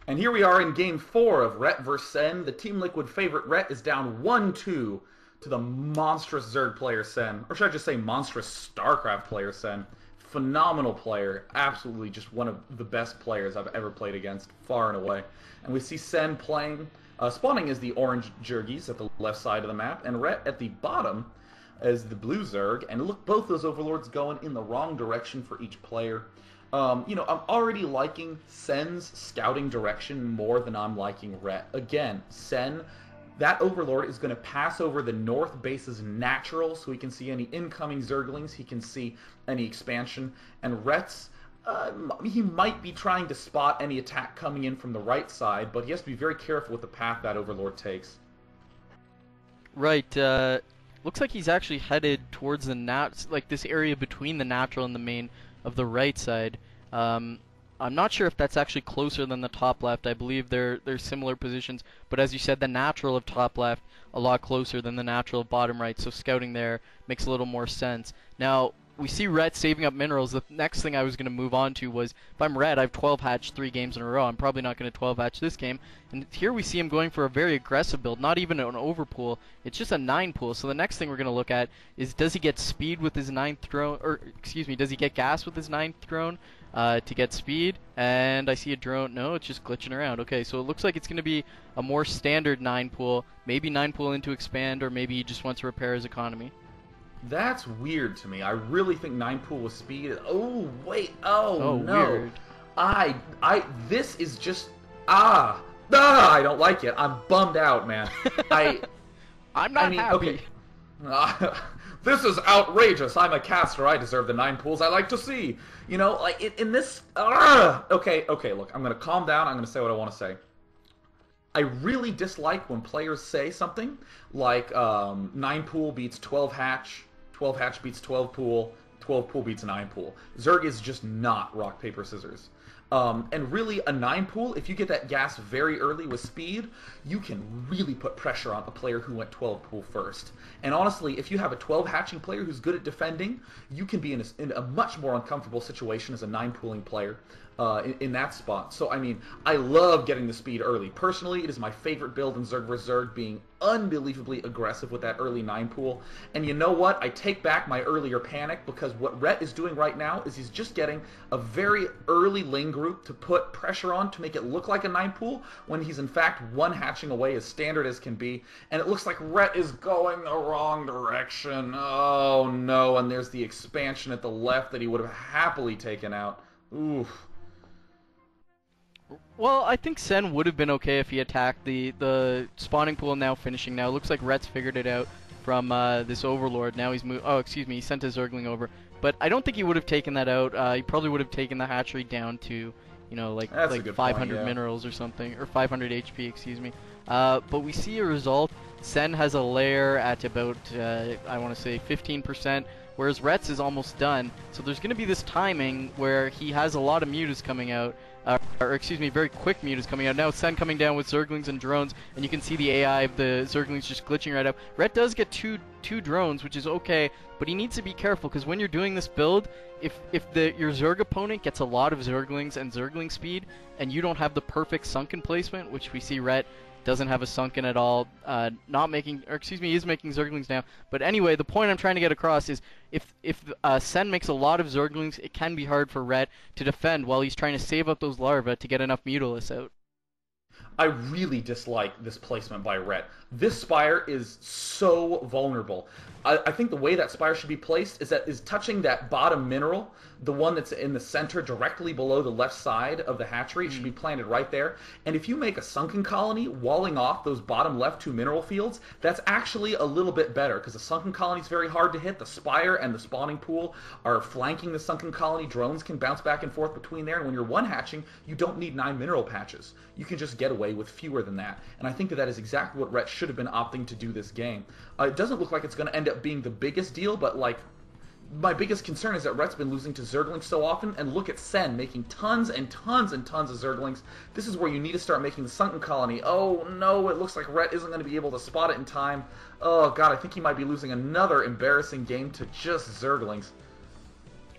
And here we are in Game 4 of Ret vs. Sen. The Team Liquid favorite Ret is down 1-2 to the monstrous Zerg player Sen. Or should I just say monstrous StarCraft player Sen. Phenomenal player. Absolutely just one of the best players I've ever played against, far and away. And we see Sen playing, spawning as the orange Jurgies at the left side of the map, and Ret at the bottom as the blue Zerg. And look, both those overlords going in the wrong direction for each player. I'm already liking Sen's scouting direction more than I'm liking Ret. Again, Sen, that Overlord is going to pass over the north base's natural, so he can see any incoming Zerglings, he can see any expansion, and Ret's, he might be trying to spot any attack coming in from the right side, but he has to be very careful with the path that Overlord takes. Right, looks like he's actually headed towards the like this area between the natural and the main of the right side. I'm not sure if that's actually closer than the top left. I believe they're similar positions, but as you said, the natural of top left a lot closer than the natural of bottom right, so scouting there makes a little more sense. Now, we see Ret saving up minerals. The next thing I was going to move on to was, if I'm Ret, I've 12 hatched 3 games in a row. I'm probably not going to 12 hatch this game. And here we see him going for a very aggressive build, not even an overpool. It's just a 9 pool. So the next thing we're going to look at is, does he get speed with his 9th drone, or excuse me, does he get gas with his 9th drone to get speed? And I see a drone. No, it's just glitching around. Okay, so it looks like it's going to be a more standard 9 pool, maybe 9 pool into expand, or maybe he just wants to repair his economy. That's weird to me. I really think 9 pool with speed. Oh wait. Oh no. Weird. This is just I don't like it. I'm bummed out, man. I'm not happy. Okay. This is outrageous. I'm a caster. I deserve the 9 pools I like to see. You know, like in this. Okay. Look, I'm gonna calm down. I'm gonna say what I want to say. I really dislike when players say something like 9 pool beats 12 hatch, 12 hatch beats 12 pool, 12 pool beats 9 pool. Zerg is just not rock, paper, scissors. And really, a 9 pool, if you get that gas very early with speed, you can really put pressure on a player who went 12 pool first. And honestly, if you have a 12 hatching player who's good at defending, you can be in a much more uncomfortable situation as a 9 pooling player in that spot. So, I mean, I love getting the speed early. Personally, it is my favorite build in Zerg vs. Zerg, being unbelievably aggressive with that early 9 pool. And you know what? I take back my earlier panic, because what Ret is doing right now is he's just getting a very early lane group to put pressure on to make it look like a 9 pool, when he's in fact 1 hatching away, as standard as can be. And it looks like Ret is going the wrong direction. Oh no, and there's the expansion at the left that he would have happily taken out. Oof. Well, I think Sen would have been okay if he attacked the spawning pool now finishing. Now it looks like Ret's figured it out from this Overlord. Now he's moved. Oh, excuse me, he sent his Zergling over. But I don't think he would have taken that out. He probably would have taken the hatchery down to, you know, like 500 point, yeah. minerals or something, or 500 HP, excuse me. But we see a result. Sen has a lair at about, I want to say 15%, whereas Ret's is almost done. So there's going to be this timing where he has a lot of mutas coming out. Or excuse me, very quick mutas coming out. Now Sen coming down with Zerglings and drones, and you can see the AI of the Zerglings just glitching right up. Ret does get two drones, which is okay, but he needs to be careful, because when you're doing this build, if your Zerg opponent gets a lot of Zerglings and Zergling speed, and you don't have the perfect sunken placement, which we see Ret doesn't have a sunken at all, not making, or excuse me, he is making Zerglings now. But anyway, the point I'm trying to get across is, if Sen makes a lot of Zerglings, it can be hard for Ret to defend while he's trying to save up those larvae to get enough Mutalisk out. I really dislike this placement by Ret. This Spire is so vulnerable. I think the way that Spire should be placed is touching that bottom mineral, the one that's in the center directly below the left side of the hatchery. It should be planted right there. And if you make a sunken colony walling off those bottom left 2 mineral fields, that's actually a little bit better, because the sunken colony is very hard to hit. The Spire and the spawning pool are flanking the sunken colony. Drones can bounce back and forth between there. And when you're 1 hatching, you don't need 9 mineral patches. You can just get away with fewer than that. And I think that is exactly what Ret should have been opting to do this game. It doesn't look like it's going to end up being the biggest deal, but like, my biggest concern is that Ret's been losing to Zerglings so often, and look at Sen making tons and tons and tons of Zerglings. This is where you need to start making the sunken colony. Oh no, it looks like Ret isn't going to be able to spot it in time. Oh god, I think he might be losing another embarrassing game to just Zerglings.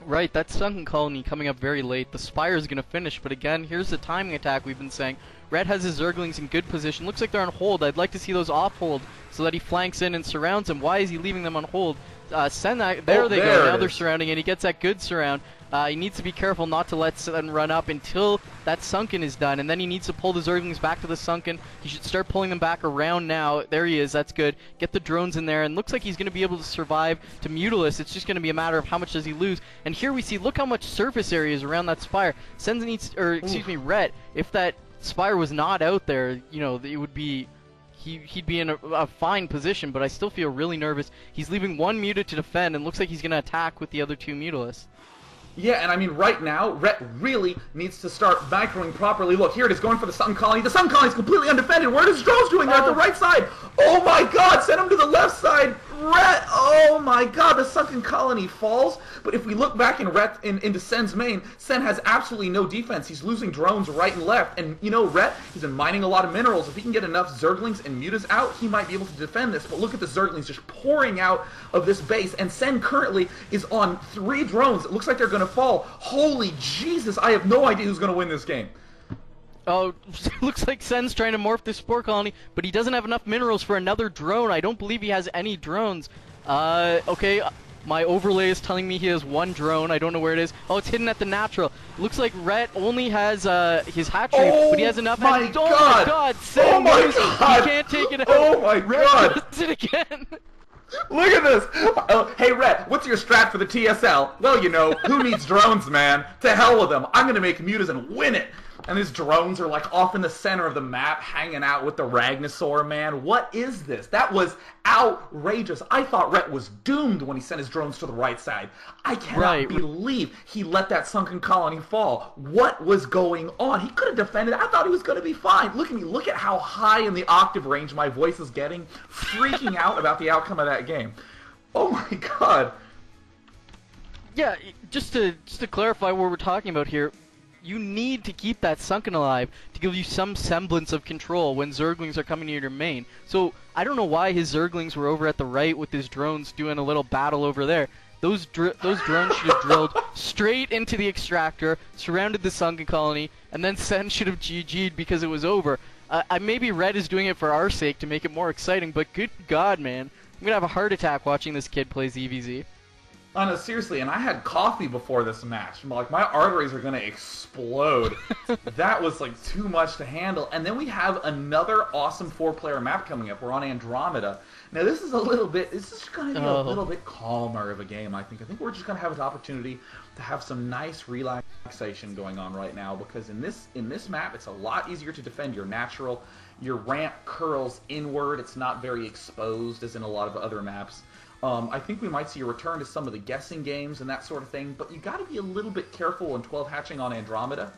Right, that sunken colony coming up very late. The Spire is going to finish, but again, here's the timing attack we've been saying. Red has his Zerglings in good position. Looks like they're on hold. I'd like to see those off hold so that he flanks in and surrounds them. Why is he leaving them on hold? Send that. There they go. Now they're surrounding, and he gets that good surround. He needs to be careful not to let Sen run up until that sunken is done, and then he needs to pull the Zerglings back to the sunken. He should start pulling them back around now. There he is. That's good. Get the drones in there, and looks like he's going to be able to survive to Mutalisk. It's just going to be a matter of how much does he lose. And here we see, look how much surface area is around that Spire. Sen needs, or excuse me, Ret. If that Spire was not out there, you know, it would be. He'd be in a fine position, but I still feel really nervous. He's leaving one Muta to defend, and looks like he's going to attack with the other two Mutalisks. Yeah, and I mean, right now, Ret really needs to start microing properly. Look, here it is, going for the Sun Colony. The Sun Colony is completely undefended. What is Drones doing there at the right side? Oh my god, send him to the left side. Ret, oh my god, the Sunken Colony falls. But if we look back in Ret, into Sen's main, Sen has absolutely no defense. He's losing drones right and left. And, you know, Ret, he's been mining a lot of minerals. If he can get enough Zerglings and Mutas out, he might be able to defend this. But look at the Zerglings just pouring out of this base. And Sen currently is on 3 drones. It looks like they're going to fall. Holy Jesus, I have no idea who's going to win this game. Oh, looks like Sen's trying to morph this Spore Colony, but he doesn't have enough minerals for another drone. I don't believe he has any drones. Okay, my overlay is telling me he has 1 drone. I don't know where it is. Oh, it's hidden at the natural. Looks like Ret only has his hatchery, but he has enough. Oh my god, Sen, oh my god, he can't take it out. Oh my Ret god, does it again. Look at this! Hey, Ret, what's your strat for the TSL? Well, you know, who needs drones, man? To hell with them. I'm gonna make Mutas and win it! And his drones are like off in the center of the map, hanging out with the Ragnasaur, man. What is this? That was outrageous. I thought Ret was doomed when he sent his drones to the right side. I cannot believe he let that Sunken Colony fall. What was going on? He could have defended. I thought he was going to be fine. Look at me. Look at how high in the octave range my voice is getting. Freaking out about the outcome of that game. Oh my god. Yeah, just to clarify what we're talking about here, you need to keep that Sunken alive to give you some semblance of control when Zerglings are coming near your main. So, I don't know why his Zerglings were over at the right with his drones doing a little battle over there. Those drones should have drilled straight into the extractor, surrounded the Sunken Colony, and then Sen should have GG'd because it was over. Maybe Red is doing it for our sake to make it more exciting, but good god, man. I'm gonna have a heart attack watching this kid play ZVZ. Oh, no, seriously, and I had coffee before this match. Like, my arteries are going to explode. That was, like, too much to handle. And then we have another awesome 4-player map coming up. We're on Andromeda. Now, this is going to be a little bit calmer of a game, I think. I think we're just going to have an opportunity to have some nice relaxation going on right now, because in this map, it's a lot easier to defend your natural. Your ramp curls inward. It's not very exposed, as in a lot of other maps. I think we might see a return to some of the guessing games and that sort of thing, but you got to be a little bit careful in 12 hatching on Andromeda,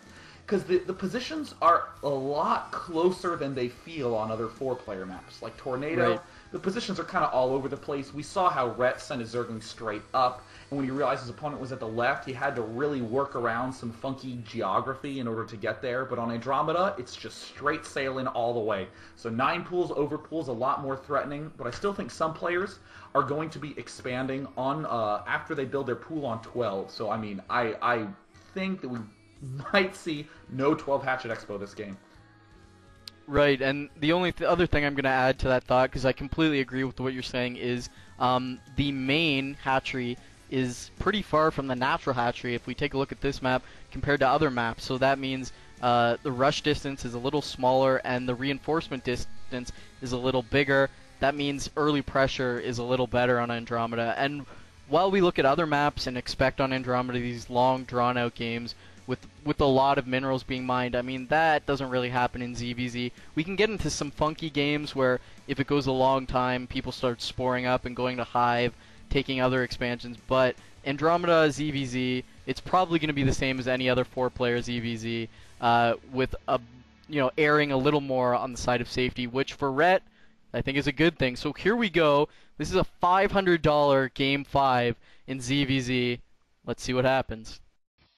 because the positions are a lot closer than they feel on other 4-player maps. Like Tornado, right. The positions are kind of all over the place. We saw how Ret sent his Zergling straight up, and when he realized his opponent was at the left, he had to really work around some funky geography in order to get there. But on Andromeda, it's just straight sailing all the way. So 9 pools, over pools, a lot more threatening, but I still think some players are going to be expanding on after they build their pool on 12. So, I mean, I think that we might see no 12 hatch at Expo this game. Right, and the only other thing I'm going to add to that thought, because I completely agree with what you're saying, is the main hatchery is pretty far from the natural hatchery if we take a look at this map compared to other maps. So that means the rush distance is a little smaller and the reinforcement distance is a little bigger. That means early pressure is a little better on Andromeda. And while we look at other maps and expect on Andromeda these long, drawn-out games with a lot of minerals being mined, I mean, that doesn't really happen in ZVZ. We can get into some funky games where if it goes a long time, people start sporing up and going to Hive, taking other expansions. But Andromeda ZVZ, it's probably going to be the same as any other 4-player ZVZ, with erring a little more on the side of safety, which for Ret, I think is a good thing. So here we go. This is a $500 Game 5 in ZVZ. Let's see what happens.